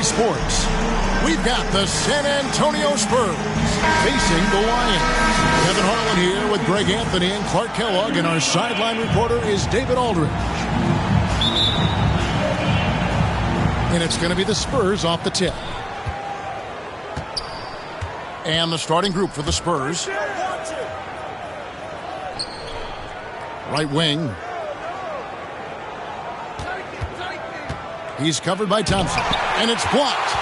Cincinnati sports. We've got the San Antonio Spurs facing the Lions. Kevin Harlan here with Greg Anthony and Clark Kellogg, and our sideline reporter is David Aldridge. And it's going to be the Spurs off the tip. And the starting group for the Spurs. Right wing. He's covered by Thompson. And it's blocked.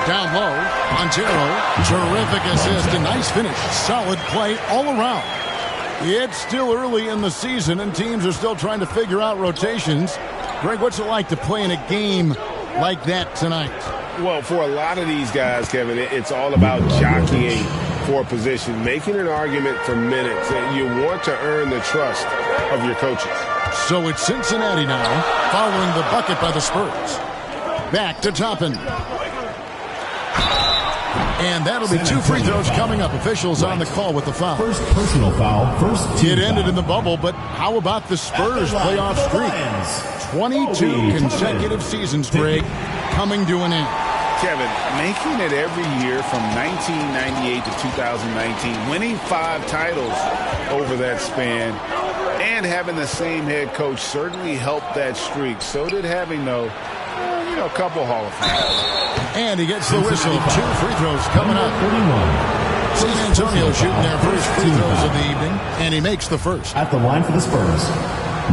Down low, Montero. Terrific assist. A nice finish. Solid play all around. It's still early in the season, and teams are still trying to figure out rotations. Greg, what's it like to play in a game like that tonight? Well, for a lot of these guys, Kevin, it's all about jockeying for a position, making an argument for minutes. And you want to earn the trust of your coaches. So it's Cincinnati now, following the bucket by the Spurs. Back to Toppin. And that'll be 2 free throws coming up. Officials on the call with the foul. First personal foul, first team It ended foul. in the bubble, but how about the Spurs playoff streak? 22 consecutive seasons, Greg, coming to an end. Kevin, making it every year from 1998 to 2019, winning 5 titles over that span, and having the same head coach certainly helped that streak. So did having, though, a couple Hall of Famers. And he gets the whistle. 2 free throws coming up. San Antonio shooting their first free throws of the evening, and he makes the first. At the line for the Spurs,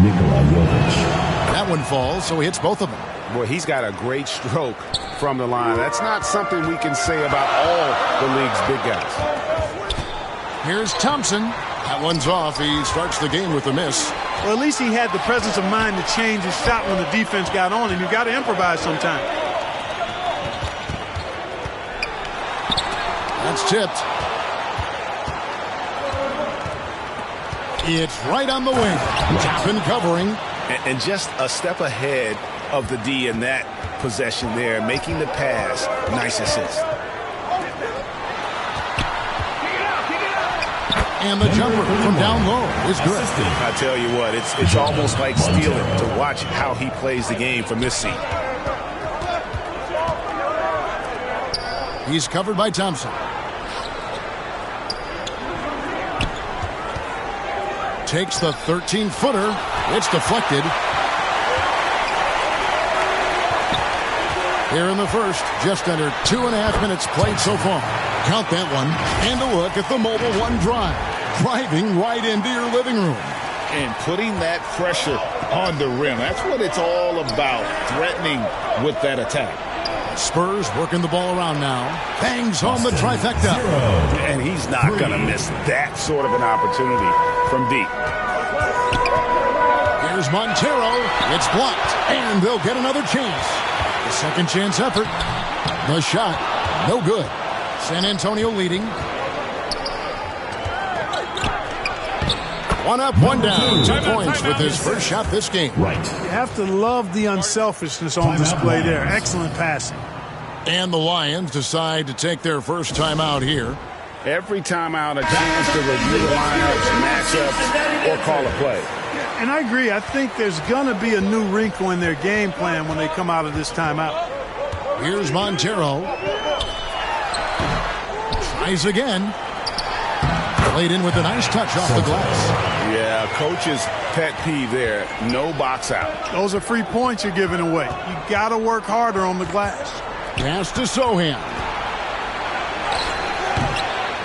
Nikola Jovic. That one falls, so he hits both of them. Boy, he's got a great stroke from the line. That's not something we can say about all the league's big guys. Here's Thompson. That one's off. He starts the game with a miss. Well, at least he had the presence of mind to change his shot when the defense got on him. You've got to improvise sometimes. That's tipped. It's right on the wing. Toppin covering. And just a step ahead of the D in that possession there, making the pass. Nice assist. And the jumper from down low is good. I tell you what, it's almost like stealing to watch how he plays the game from this seat. He's covered by Thompson. Takes the 13-footer. It's deflected. Here in the first, just under 2.5 minutes played so far. Count that one. And a look at the Mobile One drive. Driving right into your living room. And putting that pressure on the rim. That's what it's all about, threatening with that attack. Spurs working the ball around now. Bangs home the trifecta. And he's not going to miss that sort of an opportunity from deep. Here's Montero. It's blocked. And they'll get another chance. The second chance effort. The shot. No good. San Antonio leading. One up, one down. 2 points with his first shot this game. Right. You have to love the unselfishness on display there. Excellent passing. And the Lions decide to take their first time out here. Every time out, a chance to review lineups, matchups, or call a play. And I agree. I think there's going to be a new wrinkle in their game plan when they come out of this timeout. Here's Montero. Tries again. Played in with a nice touch off the glass. Yeah, coach's pet peeve there. No box out. Those are free points you're giving away. You got to work harder on the glass. Pass to Sohan.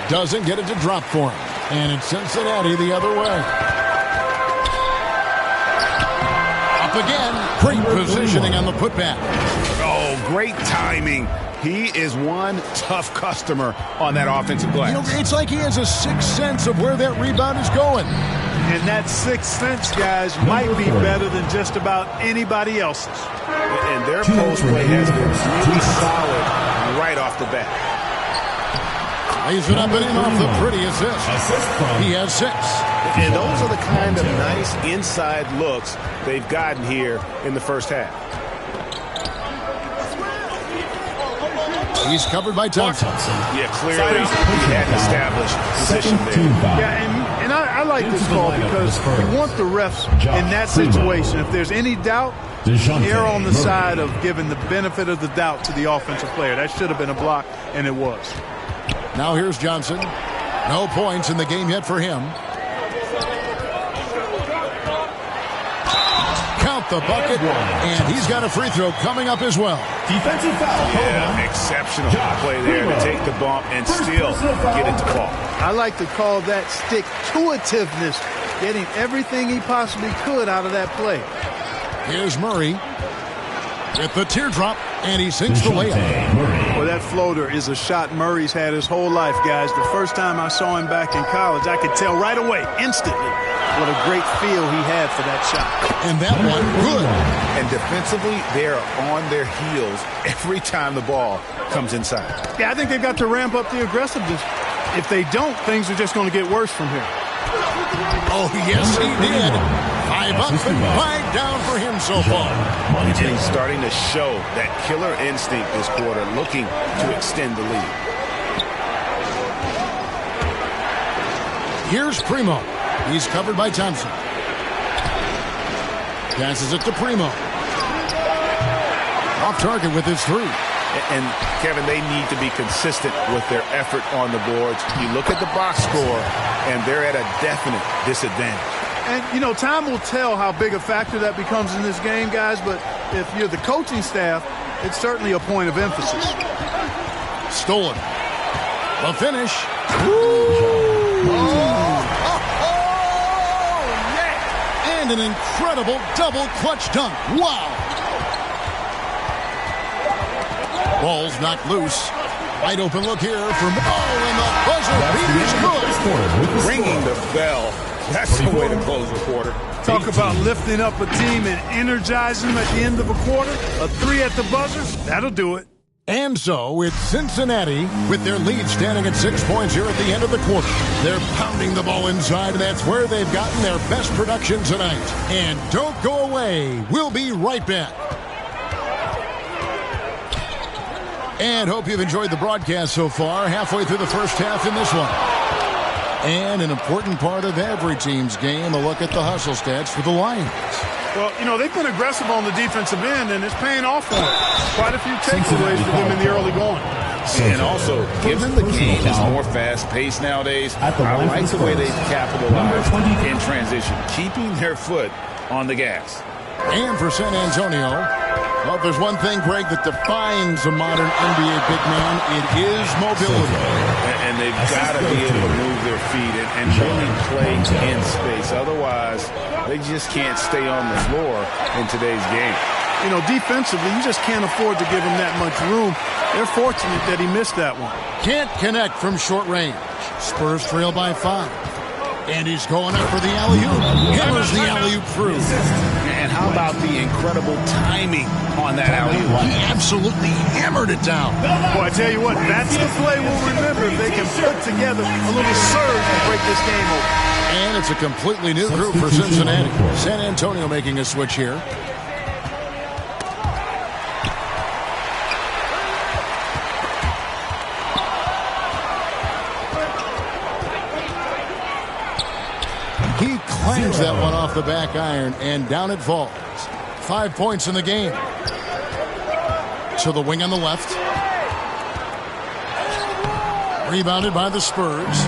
Doesn't get it to drop for him. And it's Cincinnati the other way. Up again. Great positioning on the putback. Oh, great timing. He is one tough customer on that offensive glass. It's like he has a sixth sense of where that rebound is going. And that sixth sense, guys, might be better than just about anybody else's. And their post play has been really solid right off the bat. Lays it up and in off the pretty assist. He has 6. And those are the kind of nice inside looks they've gotten here in the first half. He's covered by Thompson. Yeah, clearly he had an established position there. Yeah, and I like this call because you want the refs in that situation. If there's any doubt, err on the side of giving the benefit of the doubt to the offensive player. That should have been a block, and it was. Now here's Johnson. No points in the game yet for him. Count the bucket, and he's got a free throw coming up as well. Defensive foul. Yeah, exceptional play there to take the bump and still get it to fall. I like to call that stick-to-itiveness, getting everything he possibly could out of that play. Here's Murray with the teardrop, and he sinks the layup. Well, that floater is a shot Murray's had his whole life, guys. The first time I saw him back in college, I could tell right away, instantly, what a great feel he had for that shot. And that one, good. And defensively, they're on their heels every time the ball comes inside. Yeah, I think they've got to ramp up the aggressiveness. If they don't, things are just going to get worse from here. Oh, yes, he did. 5 up and 5 down for him so far. And he's starting to show that killer instinct this quarter, looking to extend the lead. Here's Primo. He's covered by Thompson. Passes it to Primo. Off target with his 3. And, Kevin, they need to be consistent with their effort on the boards. You look at the box score, and they're at a definite disadvantage. And, you know, time will tell how big a factor that becomes in this game, guys, but if you're the coaching staff, it's certainly a point of emphasis. Stolen. The finish. Yeah! And an incredible double clutch dunk. Wow! Ball's knocked loose. Wide open look here for... Oh, and the buzzer beat is good. Ringing the bell. That's the way to close a quarter. Talk about lifting up a team and energizing them at the end of a quarter. A 3 at the buzzer, that'll do it. And so it's Cincinnati with their lead standing at 6 points here at the end of the quarter. They're pounding the ball inside, and that's where they've gotten their best production tonight. And don't go away. We'll be right back. And hope you've enjoyed the broadcast so far. Halfway through the first half in this one. And an important part of every team's game, a look at the hustle stats for the Lions. Well, you know, they've been aggressive on the defensive end, and it's paying off for them. Quite a few takeaways for them in the early going. And also, given the game is more fast-paced nowadays, I like the way they've capitalized in transition, keeping their foot on the gas. And for San Antonio, well, if there's one thing, Greg, that defines a modern NBA big man, it is mobility. And they've got to be able to move their feet and really play in space. Otherwise, they just can't stay on the floor in today's game. You know, defensively, you just can't afford to give him that much room. They're fortunate that he missed that one. Can't connect from short range. Spurs trail by 5. And he's going up for the alley-oop. Hammers the alley-oop through. And how about the incredible timing on that alley-oop? He absolutely hammered it down. Boy, I tell you what, that's the play we'll remember if they can put together a little surge and break this game open. And it's a completely new group for Cincinnati. San Antonio making a switch here. He clangs that one off the back iron, and down it falls. 5 points in the game. To the wing on the left. Rebounded by the Spurs.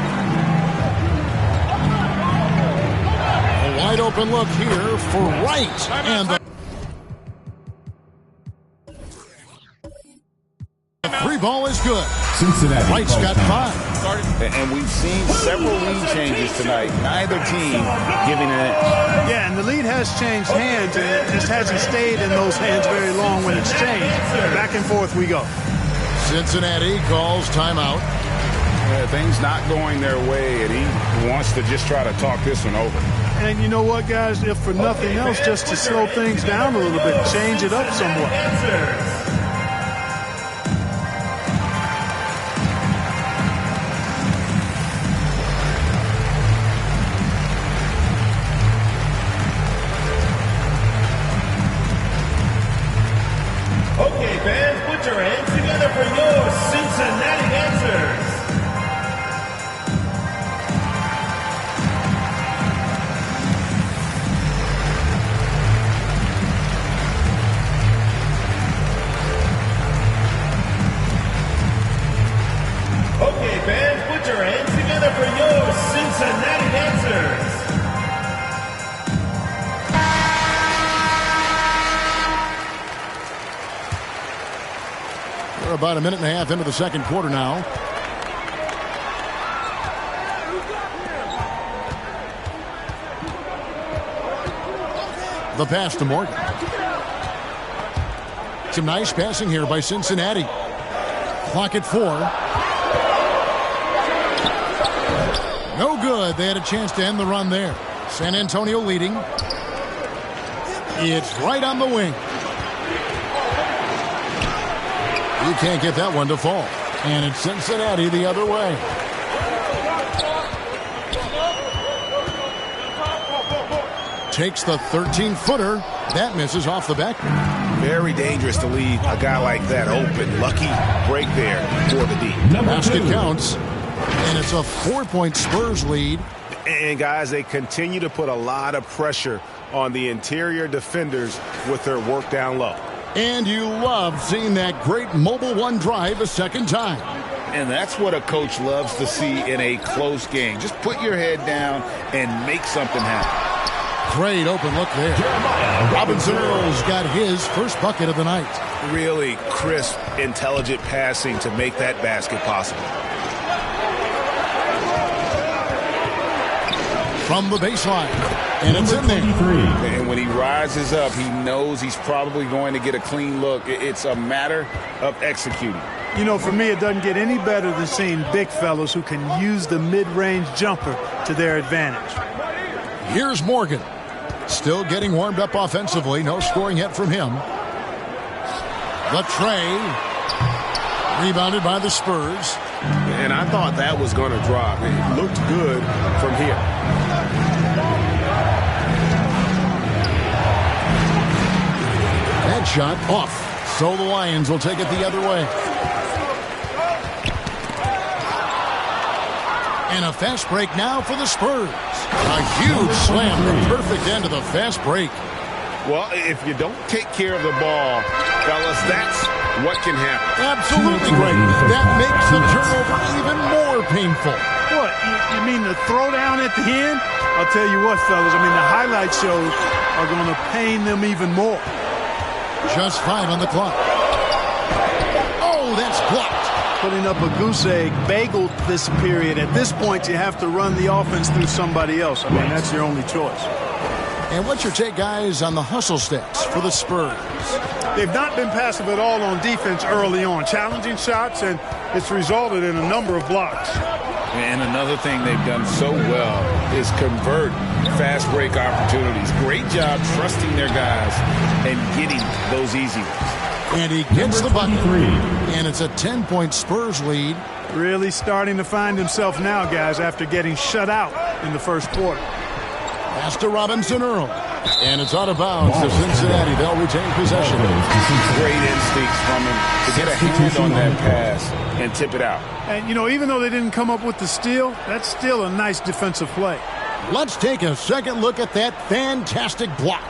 A wide open look here for Wright. And the free ball is good. Cincinnati. Wright's got 5. And we've seen several lead changes tonight. Neither team giving an inch. Yeah, and the lead has changed hands, and it just hasn't stayed in those hands very long when it's changed. Back and forth we go. Cincinnati calls timeout. Things not going their way, and he wants to just try to talk this one over. And you know what, guys? If for nothing else, just to slow things down a little bit, change it up somewhat. Okay, fans, put your hands together for your Cincinnati answers. We're about a minute and a half into the second quarter now. The pass to Morgan. Some nice passing here by Cincinnati. Clock at 4. No good. They had a chance to end the run there. San Antonio leading. It's right on the wing. You can't get that one to fall. And it's Cincinnati the other way. Takes the 13-footer. That misses off the back. Very dangerous to leave a guy like that open. Lucky break there for the D. Basket counts. And it's a 4-point Spurs lead. And, guys, they continue to put a lot of pressure on the interior defenders with their work down low. And you love seeing that great mobile one drive a second time. And that's what a coach loves to see in a close game. Just put your head down and make something happen. Great open look there. Robinson Earl's got his first bucket of the night. Really crisp, intelligent passing to make that basket possible. From the baseline. And it's in there. And when he rises up, he knows he's probably going to get a clean look. It's a matter of executing. You know, for me, it doesn't get any better than seeing big fellas who can use the mid-range jumper to their advantage. Here's Morgan. Still getting warmed up offensively. No scoring yet from him. The tray. Rebounded by the Spurs. And I thought that was going to drop. It looked good from here. That shot off. So the Lions will take it the other way. And a fast break now for the Spurs. A huge slam. The perfect end of the fast break. Well, if you don't take care of the ball, fellas, that's what can happen. Absolutely great. That makes the turnover even more painful. What, you mean the throwdown at the end? I'll tell you what, fellas, I mean, the highlight shows are going to pain them even more. Just 5 on the clock. Oh, that's blocked. Putting up a goose egg bagel this period. At this point, you have to run the offense through somebody else. I mean, that's your only choice. And what's your take, guys, on the hustle stats for the Spurs? They've not been passive at all on defense early on. Challenging shots, and it's resulted in a number of blocks. And another thing they've done so well is convert fast break opportunities. Great job trusting their guys and getting those easy ones. And he gets the bucket. And it's a 10-point Spurs lead. Really starting to find himself now, guys, after getting shut out in the first quarter. Pass to Robinson Earl. And it's out of bounds to Cincinnati. They'll retain possession. Great instincts from him to get a hand on that pass and tip it out. And, you know, even though they didn't come up with the steal, that's still a nice defensive play. Let's take a second look at that fantastic block.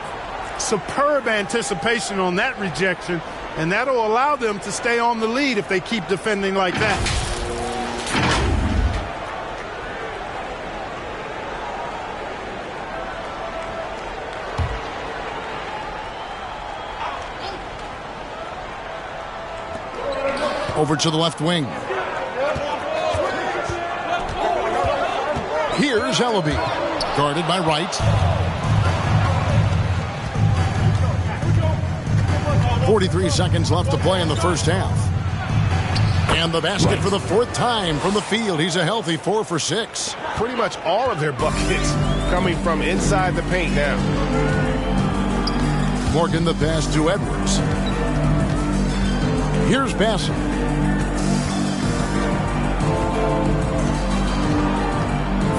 Superb anticipation on that rejection, and that'll allow them to stay on the lead if they keep defending like that. Over to the left wing. Here's Ellaby. Guarded by Wright. 43 seconds left to play in the first half. And the basket for the 4th time from the field. He's a healthy 4 for 6. Pretty much all of their buckets coming from inside the paint now. Morgan the pass to Edwards. Here's Bassett.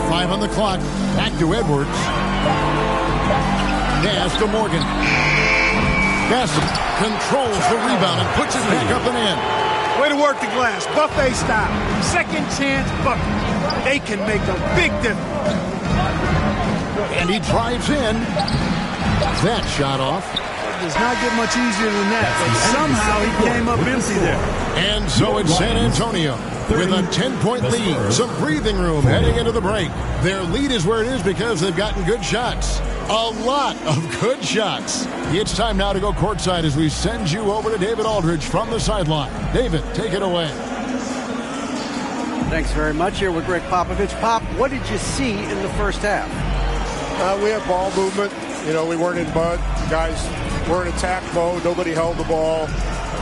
Five on the clock. Back to Edwards. Pass to Morgan. Bassett controls the rebound and puts it back up and in. Way to work the glass. Buffet style. Second chance bucket. They can make a big difference. And he drives in. That shot off. does not get much easier than that, but somehow he came up empty there. And so it's San Antonio with a 10-point lead. Some breathing room heading into the break. Their lead is where it is because they've gotten good shots. A lot of good shots. It's time now to go courtside as we send you over to David Aldridge from the sideline. David, take it away. Thanks very much. Here with Greg Popovich. Pop, what did you see in the first half? We had ball movement. You know, we weren't in mud. Guys were in attack mode. Nobody held the ball.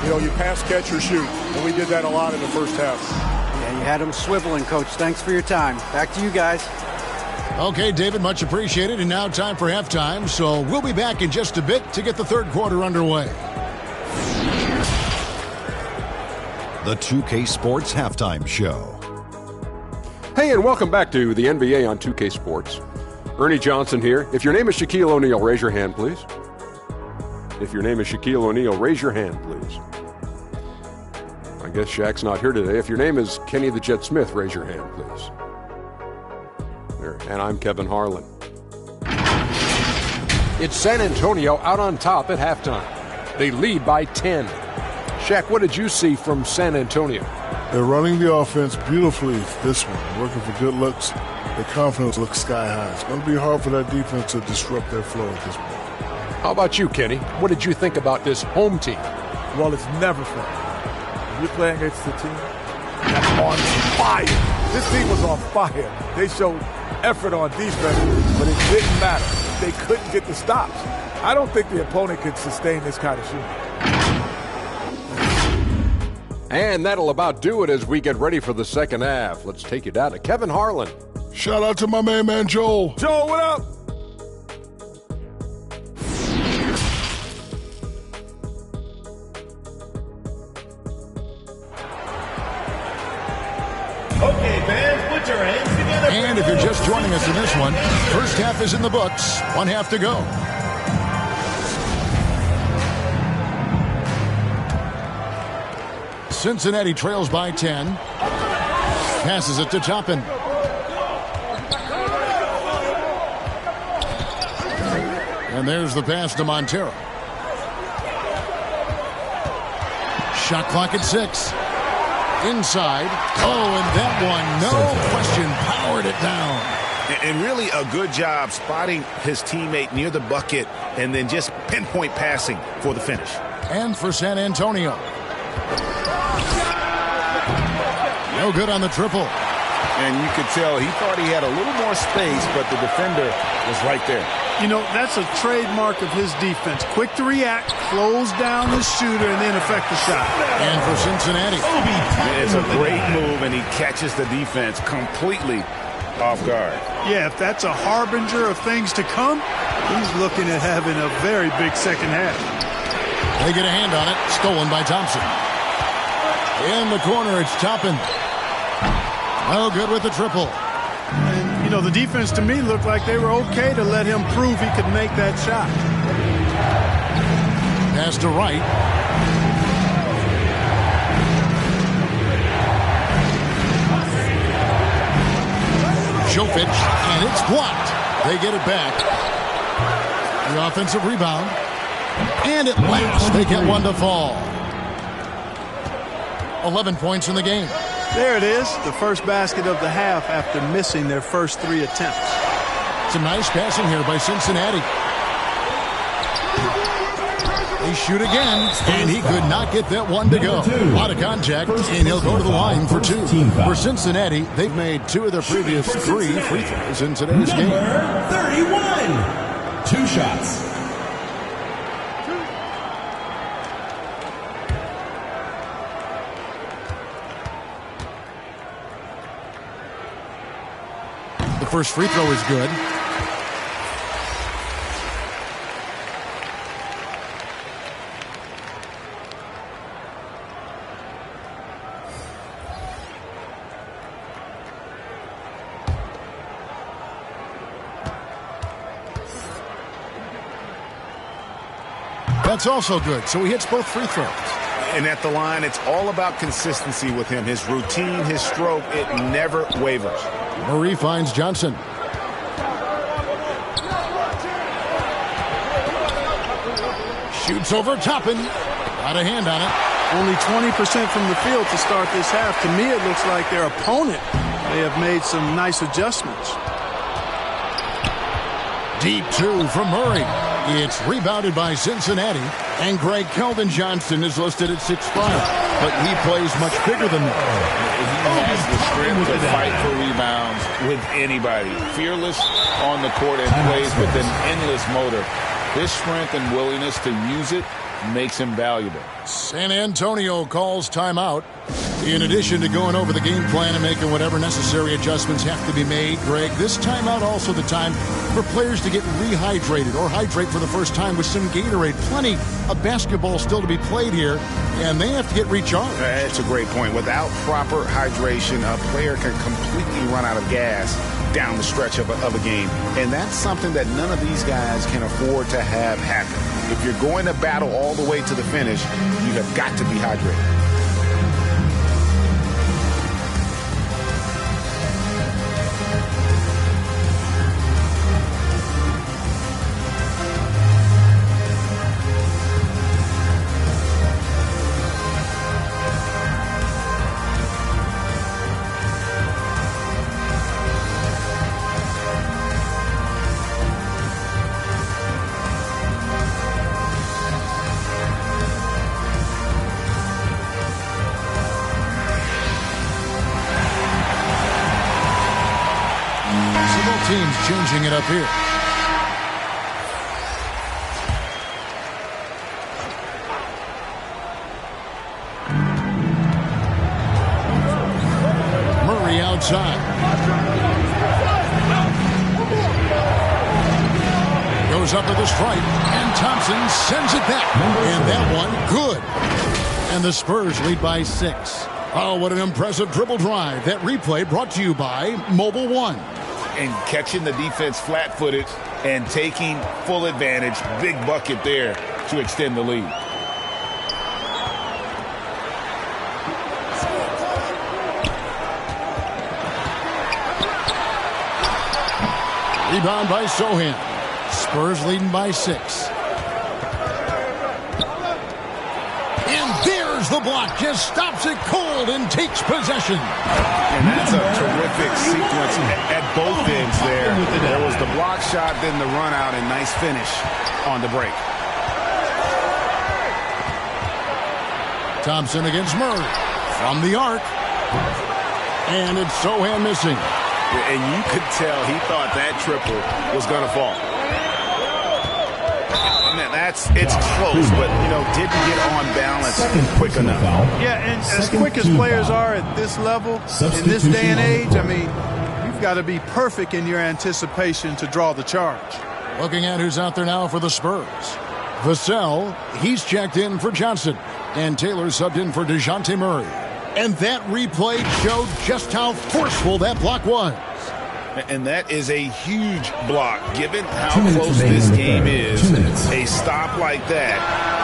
You know, you pass, catch, or shoot. And we did that a lot in the first half. Yeah, you had them swiveling, Coach. Thanks for your time. Back to you guys. Okay, David, much appreciated. And now time for halftime. So we'll be back in just a bit to get the third quarter underway. The 2K Sports Halftime Show. Hey, and welcome back to the NBA on 2K Sports. Ernie Johnson here. If your name is Shaquille O'Neal, raise your hand, please. If your name is Shaquille O'Neal, raise your hand, please. I guess Shaq's not here today. If your name is Kenny the Jet Smith, raise your hand, please. There. And I'm Kevin Harlan. It's San Antonio out on top at halftime. They lead by 10. Shaq, what did you see from San Antonio? They're running the offense beautifully this one, working for good looks. Their confidence looks sky high. It's going to be hard for that defense to disrupt their flow at this point. How about you, Kenny? What did you think about this home team? Well, it's never fun. When you're playing against the team that's on fire. This team was on fire. They showed effort on defense, but it didn't matter. They couldn't get the stops. I don't think the opponent could sustain this kind of shooting. And that'll about do it as we get ready for the second half. Let's take you down to Kevin Harlan. Shout out to my main man, Joel. Joel, what up? Okay, fans, put your hands together. And if you're just joining us in this one, first half is in the books. One half to go. Cincinnati trails by 10. Passes it to Toppin. And there's the pass to Montero. Shot clock at 6. Inside. Oh, and that one, no question, powered it down. And really a good job spotting his teammate near the bucket and then just pinpoint passing for the finish. And for San Antonio. No good on the triple. And you could tell he thought he had a little more space, but the defender was right there. You know, that's a trademark of his defense. Quick to react, close down the shooter, and then affect the shot. And for Cincinnati. It's a great move, and he catches the defense completely off guard. Yeah, if that's a harbinger of things to come, he's looking at having a very big second half. They get a hand on it. Stolen by Thompson. In the corner, it's Toppin. No good with the triple. And, you know, the defense to me looked like they were okay to let him prove he could make that shot. Pass to Wright. Jovic, and it's blocked. They get it back. The offensive rebound. And at last, they get one to fall. 11 points in the game. There it is, the first basket of the half after missing their first 3 attempts. Some nice passing here by Cincinnati. They shoot again, and he could not get that one to go. A lot of contact, and he'll go to the line for 2. For Cincinnati, they've made 2 of their previous 3 free throws in today's game. Number 31. 2 shots. The first free throw is good. That's also good. So he hits both free throws. And at the line, it's all about consistency with him. His routine, his stroke, it never wavers. Murray finds Johnson. Shoots over Toppin. Got a hand on it. Only 20% from the field to start this half. To me, it looks like their opponent may have made some nice adjustments. Deep two from Murray. It's rebounded by Cincinnati. And Greg Keldon Johnson is listed at 6'5", but he plays much bigger than that. He has the strength to fight for rebounds with anybody. Fearless on the court and plays with an endless motor. His strength and willingness to use it makes him valuable. San Antonio calls timeout. In addition to going over the game plan and making whatever necessary adjustments have to be made, Greg, this timeout also the time for players to get rehydrated or hydrate for the first time with some Gatorade. Plenty of basketball still to be played here, and they have to get recharged. That's a great point. Without proper hydration, a player can completely run out of gas down the stretch of a game. And that's something that none of these guys can afford to have happen. If you're going to battle all the way to the finish, you have got to be hydrated. Teams changing it up here. Murray outside. Goes up with a strike, and Thompson sends it back. And that one, good. And the Spurs lead by 6. Oh, what an impressive dribble drive. That replay brought to you by Mobile One. And catching the defense flat-footed and taking full advantage. Big bucket there to extend the lead. Rebound by Sohan. Spurs leading by 6. And there's the block. Just stops it cold and takes possession. And that's a terrific sequence at both ends there. There was the block shot, then the run out, and nice finish on the break. Thompson against Murray. From the arc. And it's Sohan missing. And you could tell he thought that triple was going to fall. It's close, but, didn't get on balance quick enough. Yeah, and as quick as players are at this level, in this day and age, I mean, you've got to be perfect in your anticipation to draw the charge. Looking at who's out there now for the Spurs. Vassell, he's checked in for Johnson. And Taylor subbed in for DeJounte Murray. And that replay showed just how forceful that block was. And that is a huge block. Given how close this game is, a stop like that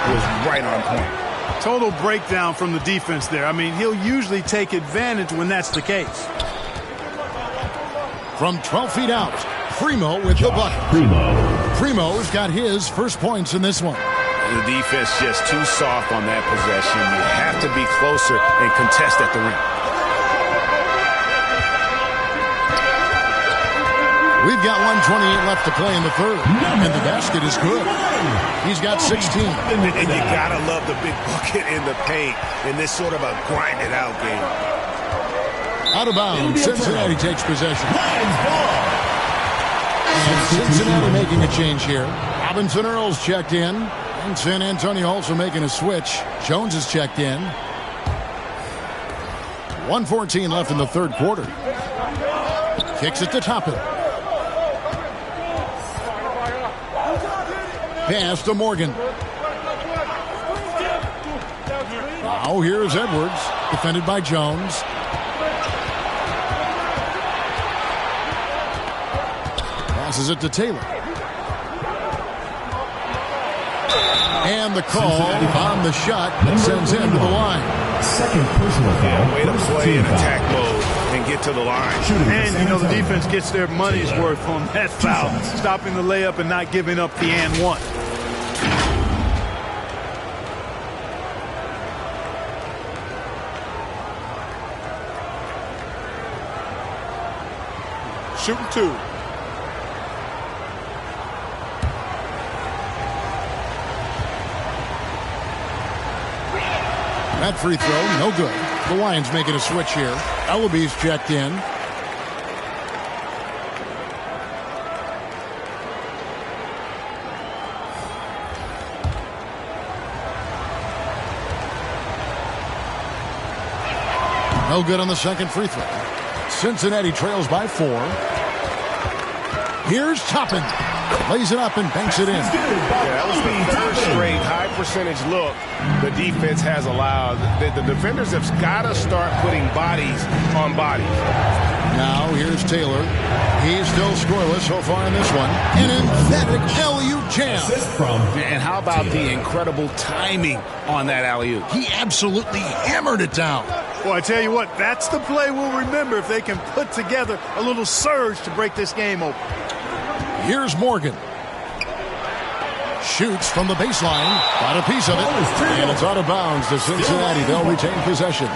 was right on point. Total breakdown from the defense there. I mean, he'll usually take advantage when that's the case. From 12 feet out, Primo with the bucket. Primo's got his first points in this one. The defense just too soft on that possession. You have to be closer and contest at the rim. We've got 1:28 left to play in the third, and the basket is good. He's got 16. And you gotta love the big bucket in the paint in this sort of a grind-it-out game. Out of bounds, Cincinnati takes possession. And Cincinnati making a change here. Robinson Earls checked in, and San Antonio also making a switch. Jones is checked in. 1:14 left in the third quarter. Kicks it to Toppin. Pass to Morgan. Now here's Edwards, defended by Jones. Passes it to Taylor. And the call on the shot that sends him to the line. Second personal foul. Way to play in attack mode and get to the line. And, the defense gets their money's worth on that foul. Stopping the layup and not giving up the and one. shooting 2. That free throw, no good. The Lions making a switch here. Ellaby's checked in. No good on the second free throw. Cincinnati trails by 4. Here's Toppin. Lays it up and banks it in. Yeah, that was the third straight high percentage look the defense has allowed. The defenders have got to start putting bodies on bodies. Now here's Taylor. He's still scoreless so far in this one. An emphatic alley-oop jam. And how about the incredible timing on that alley-oop? He absolutely hammered it down. Well, I tell you what, that's the play we'll remember if they can put together a little surge to break this game open. Here's Morgan. Shoots from the baseline. Got a piece of it. And it's out of bounds to Cincinnati. They'll retain possession.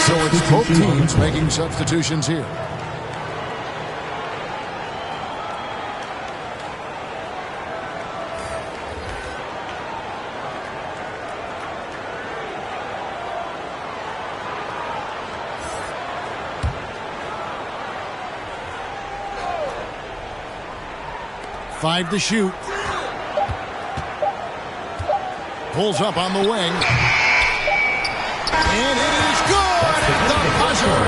So it's both teams making substitutions here. Five to shoot. Pulls up on the wing. And it is good at the buzzer.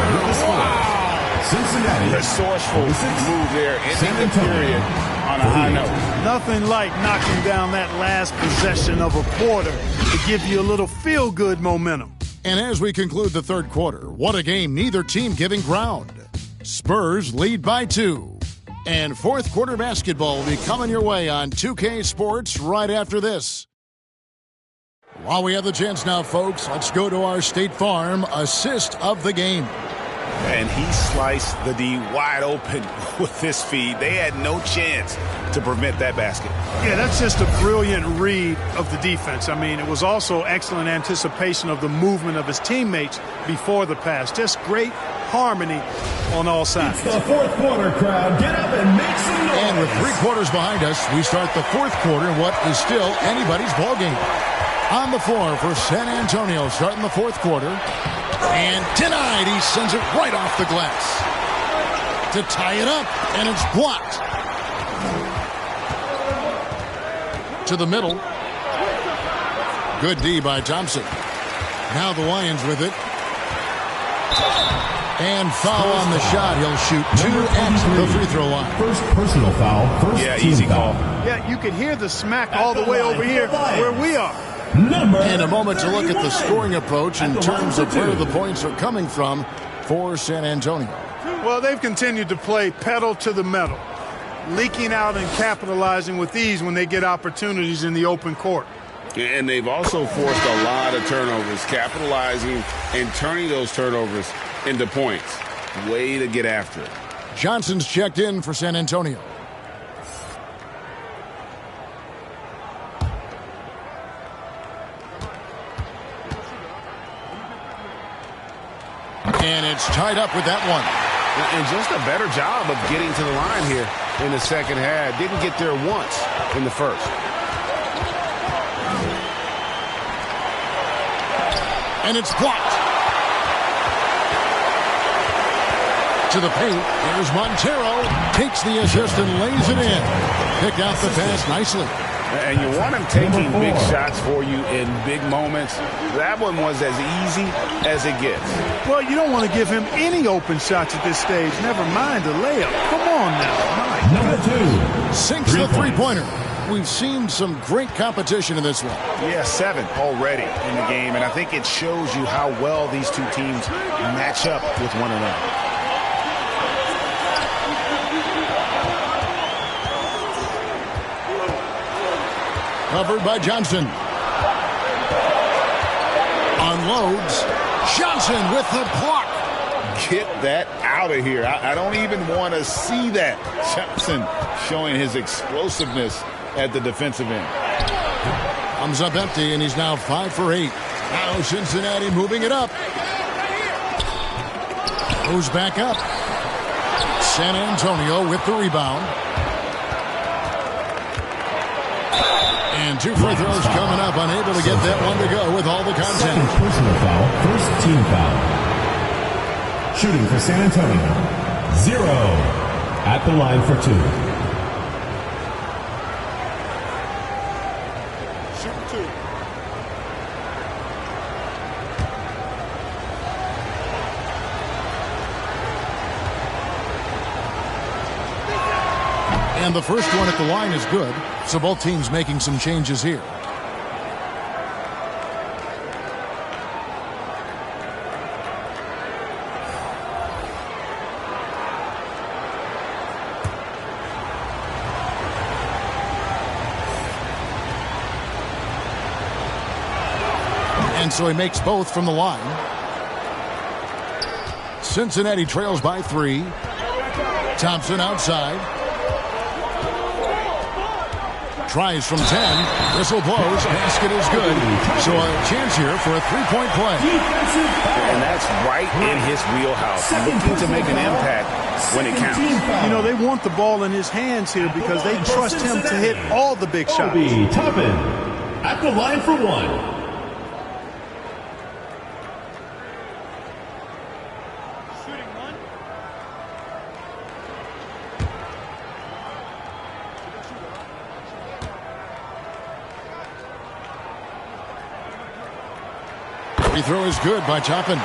Wow. Cincinnati. Resourceful move there, ending the period on a high note. Nothing like knocking down that last possession of a quarter to give you a little feel-good momentum. And as we conclude the third quarter, what a game, neither team giving ground. Spurs lead by 2. And fourth quarter basketball will be coming your way on 2K Sports right after this. While we have the chance now, folks, let's go to our State Farm assist of the game. And he sliced the D wide open with this feed. They had no chance to prevent that basket. Yeah, that's just a brilliant read of the defense. I mean, it was also excellent anticipation of the movement of his teammates before the pass. Just great harmony on all sides. It's the fourth quarter, crowd. Get up and make some noise. And with 3 quarters behind us, we start the fourth quarter in what is still anybody's ball game. On the floor for San Antonio, starting the fourth quarter. And denied. He sends it right off the glass to tie it up, and it's blocked. To the middle. Good D by Thompson. Now the Lions with it. And foul on the shot. He'll shoot 2 at the free throw line. First personal foul. First easy call. Yeah, you can hear the smack all the way over here where we are. And a moment to look at the scoring approach in terms of where the points are coming from for San Antonio. Well, they've continued to play pedal to the metal, leaking out and capitalizing with ease when they get opportunities in the open court. And they've also forced a lot of turnovers, capitalizing and turning those turnovers into points. Way to get after it. Johnson's checked in for San Antonio. And it's tied up with that one. And just a better job of getting to the line here in the second half. Didn't get there once in the first. And it's blocked. To the paint. Here's Montero. Takes the assist and lays it in. Picked out the pass nicely. And you want him taking big shots for you in big moments. That one was as easy as it gets. Well, you don't want to give him any open shots at this stage. Never mind the layup. Come on now. Number 2. Sinks the three-pointer. We've seen some great competition in this one. Yeah, 7 already in the game. And I think it shows you how well these two teams match up with one another. Covered by Johnson. Unloads. Johnson with the block. Get that out of here. I don't even want to see that. Johnson showing his explosiveness at the defensive end. Comes up empty, and he's now 5 for 8. Now Cincinnati moving it up. Goes back up. San Antonio with the rebound. And 2 free throws coming up, unable to get that one to go with all the contact. Second personal foul, first team foul. Shooting for San Antonio, 0. At the line for 2. And the first one at the line is good, so both teams making some changes here. And so he makes both from the line. Cincinnati trails by 3. Thompson outside. Tries from 10. Whistle blows. Basket is good. So a chance here for a 3-point play. And that's right in his wheelhouse. Looking to make an impact when it counts. You know, they want the ball in his hands here because they trust him to hit all the big shots. Toppin at the line for 1. Free throw is good by Toppin.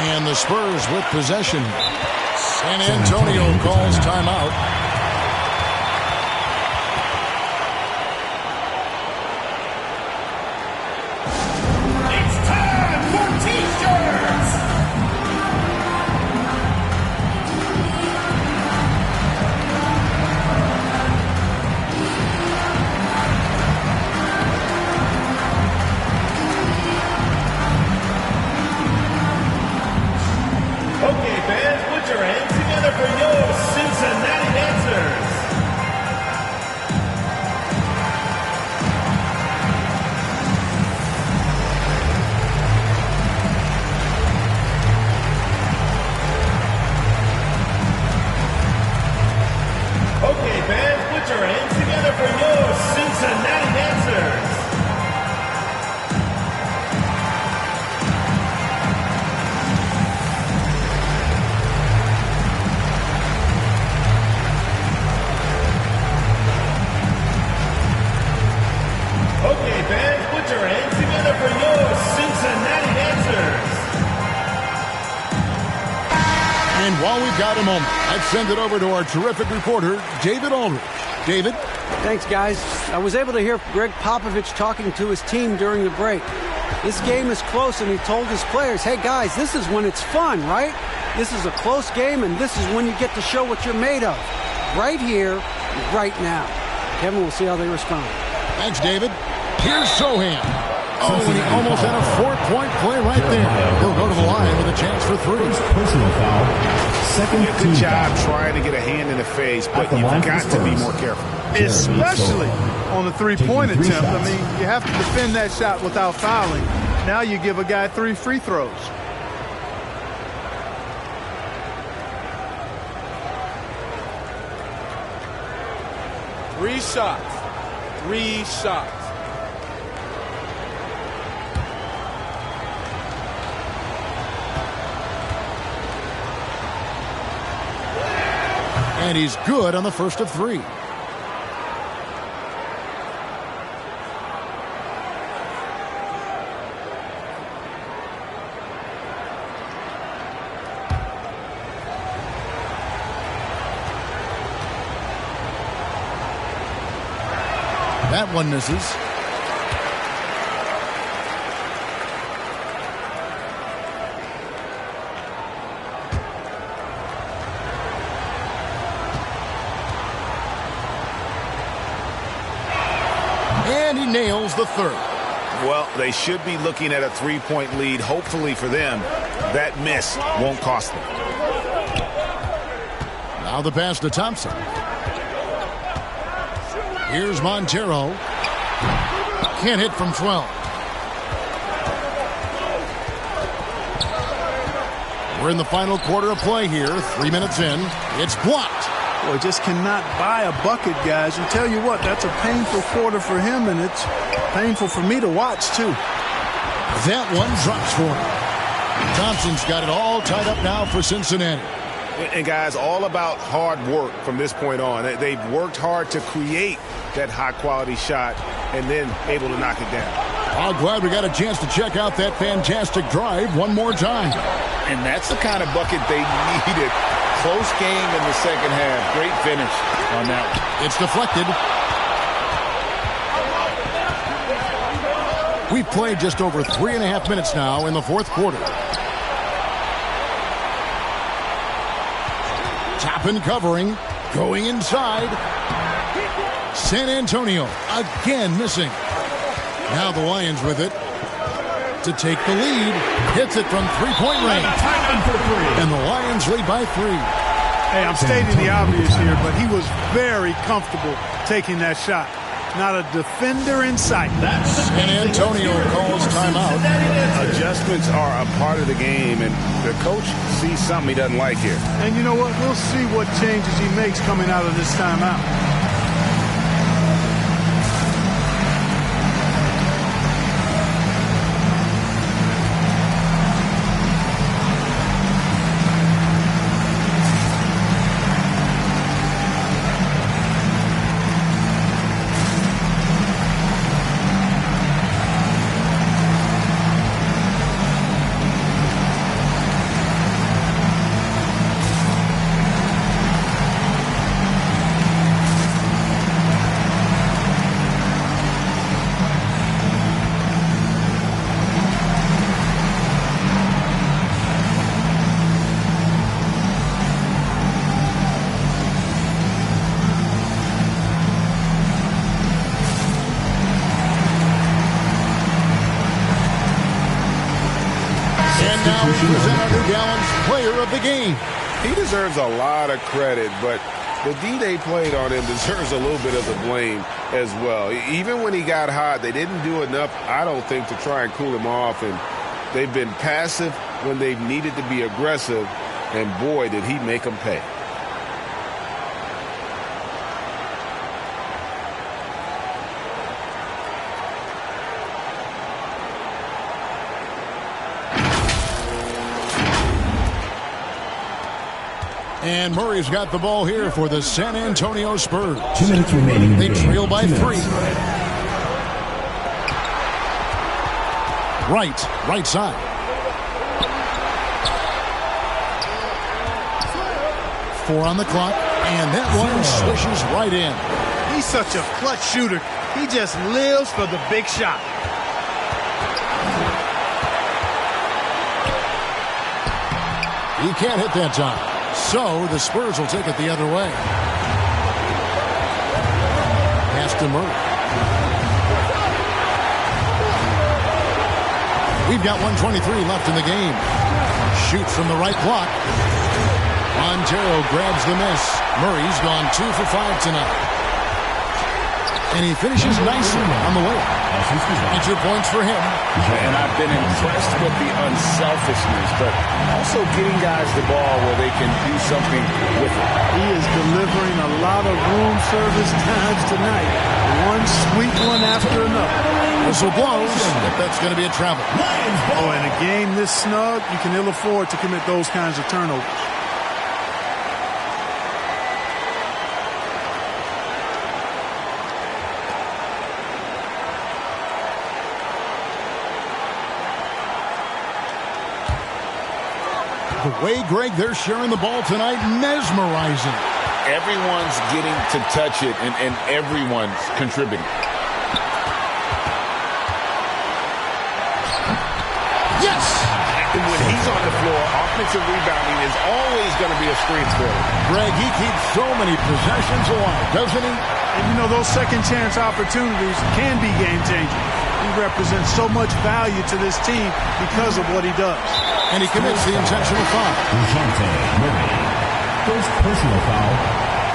And the Spurs with possession. San Antonio calls timeout. It's time for T-shirts! Okay, fans, put your hands together for your Cincinnati dancers. Okay, fans, put your hands together for your Cincinnati dancers. Okay, fans, put your hands together for your Cincinnati dancers. And while we've got a moment, I'd send it over to our terrific reporter, David Aldridge. David? Thanks, guys. I was able to hear Greg Popovich talking to his team during the break. This game is close, and he told his players, hey, guys, this is when it's fun, right? This is a close game, and this is when you get to show what you're made of. Right here, right now. Kevin, we'll see how they respond. Thanks, David. Here's Sohan. Oh, and he almost had a 4-point play right there. He'll go to the line with a chance for 3. Personal foul. Second Good job trying to get a hand in the face, but you've got to be more careful. Especially on the 3-point attempt. I mean, you have to defend that shot without fouling. Now you give a guy 3 free throws. Three shots. 3 shots. And he's good on the first of 3. That one misses. And he nails the 3rd. Well, they should be looking at a 3-point lead. Hopefully for them, that miss won't cost them. Now the pass to Thompson. Here's Montero. Can't hit from 12. We're in the final quarter of play here. 3 minutes in. It's blocked. Boy, just cannot buy a bucket, guys. And tell you what, that's a painful quarter for him, and it's painful for me to watch, too. That one drops for him. Thompson's got it all tied up now for Cincinnati. And, guys, all about hard work from this point on. They've worked hard to create that high-quality shot and then able to knock it down. I'm glad we got a chance to check out that fantastic drive one more time. And that's the kind of bucket they needed. Close game in the second half. Great finish on that one. It's deflected. We've played just over 3.5 minutes now in the fourth quarter. Toppin covering. Going inside. San Antonio again missing. Now the Lions with it to take the lead. Hits it from three-point range. And the Lions lead by 3. Hey, I'm stating the obvious here, but he was very comfortable taking that shot. Not a defender in sight. San Antonio calls timeout. Adjustments are a part of the game, and the coach sees something he doesn't like here. And you know what? We'll see what changes he makes coming out of this timeout. Present our New Gallons player of the game. He deserves a lot of credit, but the D they played on him deserves a little bit of the blame as well. Even when he got hot, they didn't do enough, I don't think, to try and cool him off. And they've been passive when they've needed to be aggressive. And boy, did he make them pay. And Murray's got the ball here for the San Antonio Spurs. 2 minutes remaining. They trail by 3. Right side. Four on the clock, and that one swishes right in. He's such a clutch shooter. He just lives for the big shot. He can't hit that time. So the Spurs will take it the other way. Pass to Murray. We've got 1:23 left in the game. Shoots from the right block. Montero grabs the miss. Murray's gone 2 for 5 tonight. And he finishes nicely on the way. And 2 points for him. And I've been impressed with the unselfishness, but also getting guys the ball where they can do something with it. He is delivering a lot of room service times tonight. One sweet one after another. Whistle blows, but that's going to be a travel. Oh, in a game this snug, you can ill afford to commit those kinds of turnovers. The way, Greg, they're sharing the ball tonight, mesmerizing. Everyone's getting to touch it, and everyone's contributing. Yes! And when he's on the floor, offensive rebounding is always going to be a strength for him. Greg, he keeps so many possessions alive, doesn't he? And you know, those second chance opportunities can be game changers. He represents so much value to this team because of what he does. And he commits the intentional foul. First personal foul,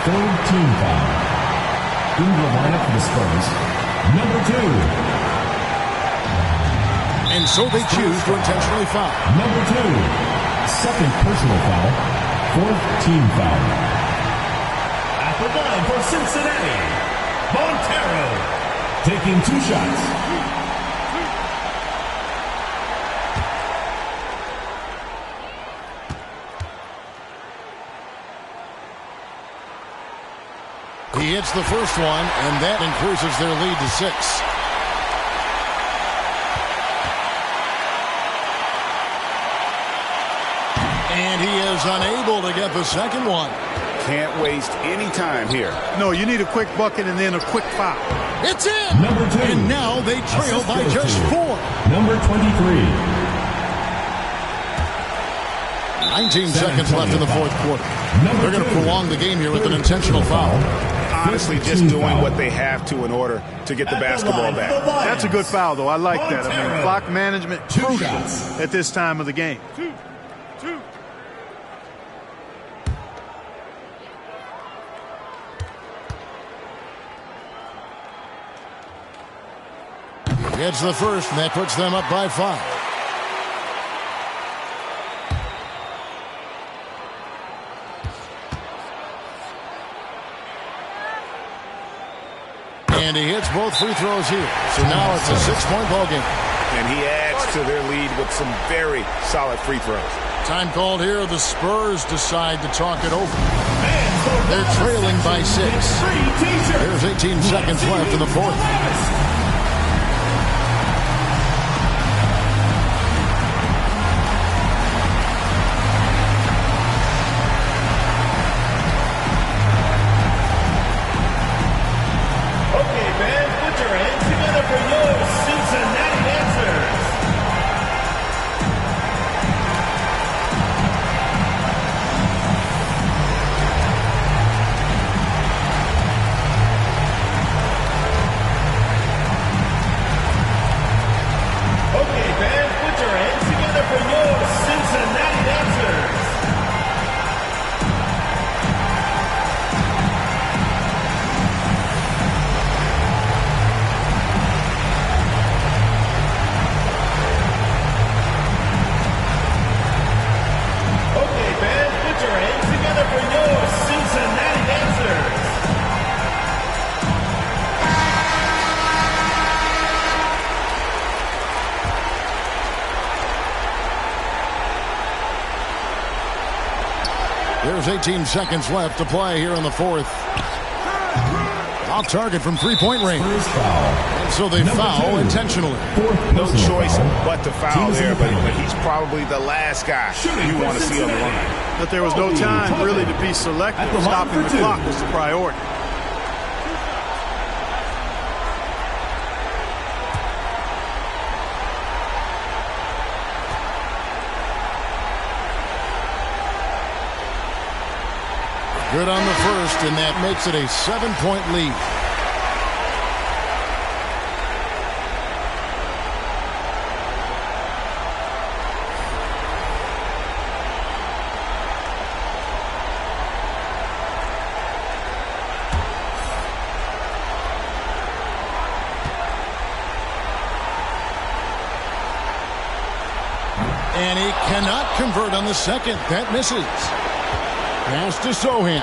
third team foul. In the lineup for the Spurs, number 2. And so they choose to intentionally foul. Number 2. Second personal foul. Fourth team foul. At the line for Cincinnati, Montero. Taking 2 shots. He hits the first one, and that increases their lead to 6. And he is unable to get the second one. Can't waste any time here. No, you need a quick bucket and then a quick foul. It's in! Number 2. And now they trail by just 4. Number 23. 19 seconds left in the fourth quarter. They're going to prolong the game here with an intentional foul. Honestly, just doing what they have to in order to get the basketball back. That's a good foul, though. I like that. I mean, clock management crucial at this time of the game. Gets the first, and that puts them up by 5. And he hits both free throws here. So now it's a 6-point ball game. And he adds to their lead with some very solid free throws. Time called here. The Spurs decide to talk it over. They're trailing by 6. There's 18 seconds left in the fourth. There's 18 seconds left to play here in the fourth. Off target from three-point range. And so they foul intentionally. No choice but to foul there, but he's probably the last guy you want to see on the line. But there was no time really to be selective. Stopping the clock was the priority. Good on the first, and that makes it a 7-point lead. And he cannot convert on the second. That misses. Pass to Sohan.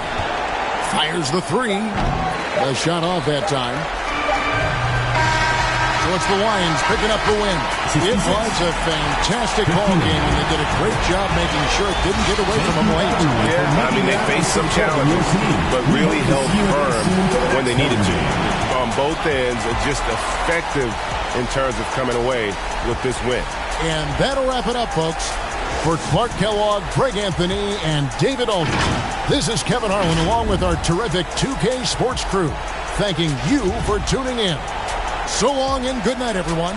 Fires the three. A shot off that time. So it's the Lions picking up the win. It was a fantastic ball game, and they did a great job making sure it didn't get away from them late. Yeah, I mean, they faced some challenges, but really held firm when they needed to. On both ends, just effective in terms of coming away with this win. And that'll wrap it up, folks. For Clark Kellogg, Greg Anthony, and David Aldridge, this is Kevin Harlan along with our terrific 2K Sports crew, thanking you for tuning in. So long and good night, everyone.